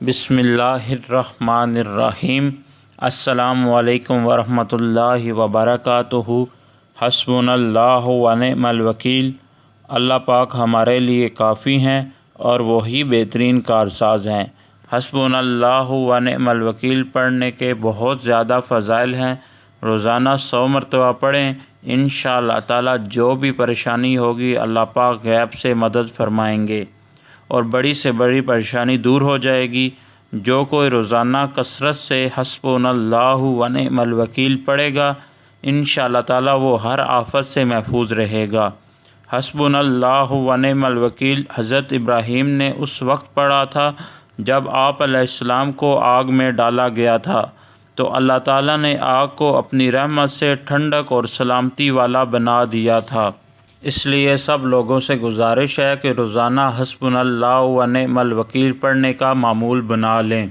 بسم اللہ الرحمن الرحیم۔ السلام علیکم ورحمۃ اللہ وبرکاتہ۔ حسبنا اللہ ونعم الوکیل۔ اللہ پاک ہمارے لیے کافی ہیں اور وہی بہترین کارساز ہیں۔ حسبنا اللہ ونعم الوکیل پڑھنے کے بہت زیادہ فضائل ہیں۔ روزانہ 100 مرتبہ پڑھیں، انشاءاللہ تعالی جو بھی پریشانی ہوگی اللہ پاک غیب سے مدد فرمائیں گے اور بڑی سے بڑی پریشانی دور ہو جائے گی۔ جو کوئی روزانہ کثرت سے حسبنا اللہ ونعم الوکیل پڑھے گا انشاءاللہ تعالی وہ ہر آفت سے محفوظ رہے گا۔ حسبنا اللہ ونعم الوکیل حضرت ابراہیم نے اس وقت پڑھا تھا جب آپ علیہ السلام کو آگ میں ڈالا گیا تھا، تو اللہ تعالیٰ نے آگ کو اپنی رحمت سے ٹھنڈک اور سلامتی والا بنا دیا تھا۔ اس لیے سب لوگوں سے گزارش ہے کہ روزانہ حسبنا اللہ ونعم الوکیل پڑھنے کا معمول بنا لیں۔